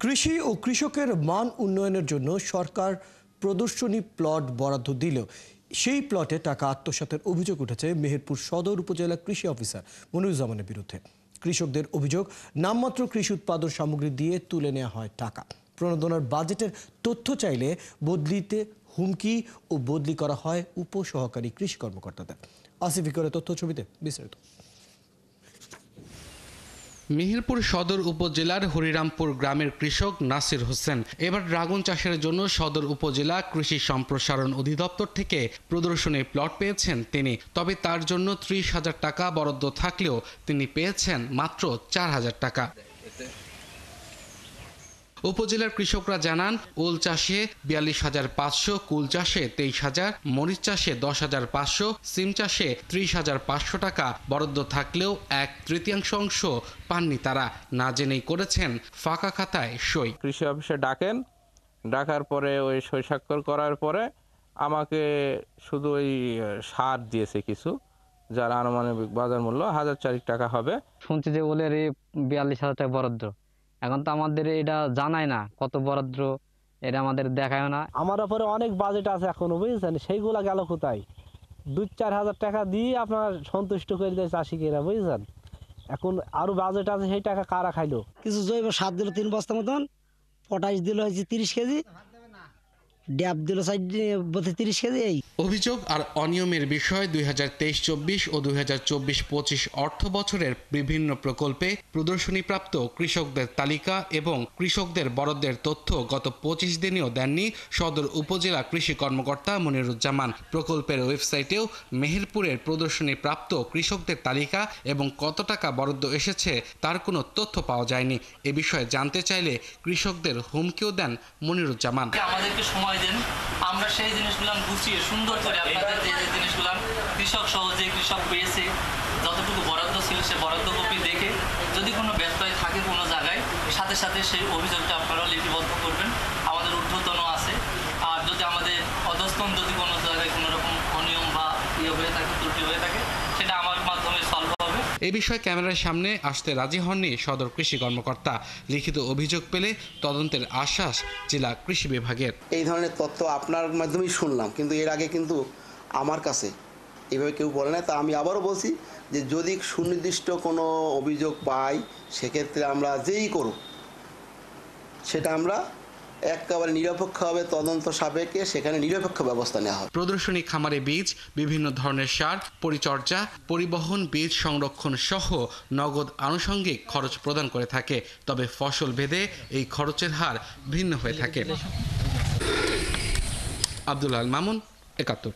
কৃষি ও কৃষকের মান উন্নয়নের জন্য সরকার প্রদর্শনী প্লট বরাদ্দ দিলেও সেই প্লটে টাকা আত্মসাতের অভিযোগ উঠেছে মেহেরপুর সদর উপজেলা কৃষি অফিসার মনিরুজ্জামানের বিরুদ্ধে। কৃষকদের অভিযোগ, নামমাত্র কৃষি উৎপাদন সামগ্রী দিয়ে তুলে নেওয়া হয় টাকা। প্রণোদনার বাজেটের তথ্য চাইলে বদলিতে হুমকি ও বদলি করা হয় উপসহকারী কৃষি কর্মকর্তাদের। আসিফিকরের তথ্য ছবিতে বিস্তারিত। মেহেরপুর সদর উপজেলার হরিরামপুর গ্রামের কৃষক নাসির হোসেন এবার ড্রাগন চাষের জন্য সদর উপজেলা কৃষি সম্প্রসারণ অধিদপ্তর থেকে প্রদর্শনী প্লট পেয়েছেন তিনি। তবে তার জন্য 30,000 টাকা বরাদ্দ থাকলেও তিনি পেয়েছেন মাত্র 4,000 টাকা। উপজেলার কৃষকরা জানান, ওল চাষে 42,500, কুল চাষে 23,000, মরিচ চাষে 10,500, সিম চাষে 30,500 টাকা বরাদ্দ থাকলেও 1/3 অংশ পাননি তারা। না জেনেই করেছেন ফাঁকা খাতায় সই। কৃষি অফিসে ডাকার পরে ওই সই স্বাক্ষর করার পরে আমাকে শুধু ওই সার দিয়েছে কিছু, যার আনুমানিক বাজার মূল্য 1,004 টাকা হবে। শুনছি যে ওলের 42,000 টাকা বরাদ্দ, এখন তো আমাদের এটা জানায় না কত বরাদ্দ, এটা আমাদের দেখায় না। আমার উপরে অনেক বাজেট আছে এখনো, বুঝেছেন, সেইগুলা গেল কোথায়? 2-4 হাজার টাকা দিয়ে আপনার সন্তুষ্ট করে দেয় চাষিকেরা, বুঝেছেন। এখন আরো বাজেট আছে, সেই টাকা কারা খাইলো? কিছু জৈব সার দিল 3 বস্তা মতন, পটাশ দিল হয়েছে 30 কেজি, ড্যাপ দিল 30 কেজি। এই অভিযোগ আর অনিয়মের বিষয় 2023-24 ও 2024-25 অর্থ বছরের বিভিন্ন প্রকল্পে প্রদর্শনীপ্রাপ্ত কৃষকদের তালিকা এবং কৃষকদের বরাদ্দের তথ্য গত 25 দিনেও দেননি সদর উপজেলা কৃষি কর্মকর্তা মনিরুজ্জামান। প্রকল্পের ওয়েবসাইটেও মেহেরপুরের প্রদর্শনীপ্রাপ্ত কৃষকদের তালিকা এবং কত টাকা বরাদ্দ এসেছে তার কোনো তথ্য পাওয়া যায়নি। এ বিষয়ে জানতে চাইলে কৃষকদের হুমকিও দেন মনিরুজ্জামান। আমাদেরকে সময় দেন, আমরা সেই জিনিসগুলো গুছিয়ে সুন্দর করে আপনাদের যে জিনিসগুলো কৃষক সহজে কৃষক পেয়েছে, যতটুকু বরাদ্দ ছিল সে বরাদ্দ কপি দেখে যদি কোনো ব্যত্যয় থাকে কোনো জায়গায়, সাথে সাথে সেই অভিযোগটা আপনারা লিপিবদ্ধ করবেন। আমাদের ঊর্ধ্বতন আছে, আর যদি আমাদের অধস্তন যদি কোনো জায়গায় কোনো রকম অনিয়ম বা ইয়ে হয়ে থাকে, ত্রুটি হয়ে থাকে, সেটা আমার মাধ্যমে সলভ হবে। এই বিষয়ে ক্যামেরার সামনে আসতে রাজি হননি সদর কৃষি কর্মকর্তা। লিখিত অভিযোগ পেলে তদন্তের আশ্বাস জেলা কৃষি বিভাগের। এই ধরনের তথ্য আপনার মাধ্যমেই শুনলাম, কিন্তু এর আগে কিন্তু আমার কাছে এভাবে কেউ বলে না। তা আমি আবারও বলছি যে যদি সুনির্দিষ্ট কোনো অভিযোগ পাই, সেক্ষেত্রে আমরা যেই করব সেটা আমরা একেবারে নিরপেক্ষভাবে তদন্ত সাপেক্ষে সেখানে নিরপেক্ষ ব্যবস্থা নেওয়া হবে। প্রদর্শনী খামারে বীজ, বিভিন্ন ধরনের সার, পরিচর্যা, পরিবহন, বীজ সংরক্ষণ সহ নগদ আনুষঙ্গিক খরচ প্রদান করে থাকে। তবে ফসল ভেদে এই খরচের হার ভিন্ন হয়ে থাকে। আব্দুল আল মামুন, ৭১।